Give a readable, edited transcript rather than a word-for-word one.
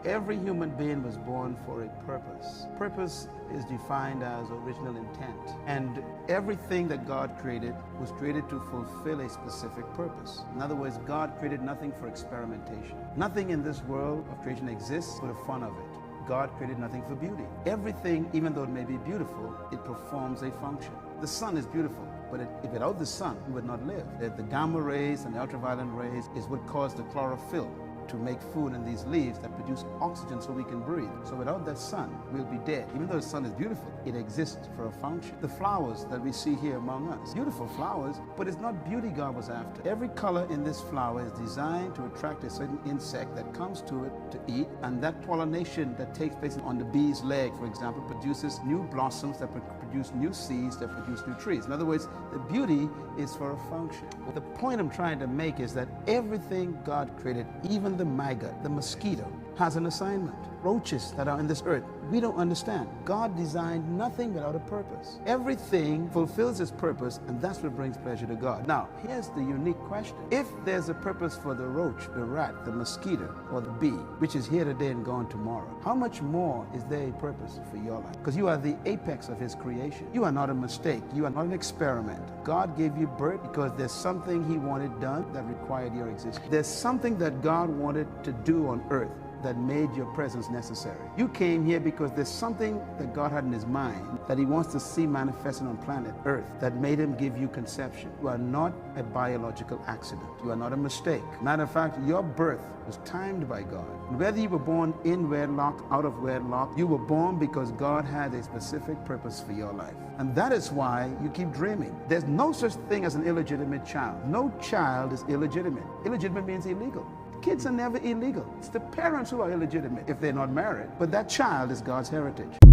Every human being was born for a purpose. Purpose is defined as original intent. And everything that God created was created to fulfill a specific purpose. In other words, God created nothing for experimentation. Nothing in this world of creation exists for the fun of it. God created nothing for beauty. Everything, even though it may be beautiful, it performs a function. The sun is beautiful, but if without the sun, we would not live. The gamma rays and the ultraviolet rays is what cause the chlorophyll to make food in these leaves that produce oxygen so we can breathe. So without that sun, we'll be dead. Even though the sun is beautiful, it exists for a function. The flowers that we see here among us, beautiful flowers, but it's not beauty God was after. Every color in this flower is designed to attract a certain insect that comes to it to eat, and that pollination that takes place on the bee's leg, for example, produces new blossoms that produce new seeds that produce new trees. In other words, the beauty is for a function. The point I'm trying to make is that everything God created, even the maggot, the mosquito, has an assignment. Roaches that are in this earth, we don't understand. God designed nothing without a purpose. Everything fulfills its purpose, and that's what brings pleasure to God. Now, here's the unique question. If there's a purpose for the roach, the rat, the mosquito, or the bee, which is here today and gone tomorrow, how much more is there a purpose for your life? Because you are the apex of His creation. You are not a mistake. You are not an experiment. God gave you birth because there's something He wanted done that required your existence. There's something that God wanted to do on earth that made your presence necessary. You came here because there's something that God had in His mind that He wants to see manifested on planet Earth that made Him give you conception. You are not a biological accident. You are not a mistake. Matter of fact, your birth was timed by God. Whether you were born in wedlock, out of wedlock, you were born because God had a specific purpose for your life. And that is why you keep dreaming. There's no such thing as an illegitimate child. No child is illegitimate. Illegitimate means illegal. Kids are never illegal. It's the parents who are illegitimate if they're not married. But that child is God's heritage.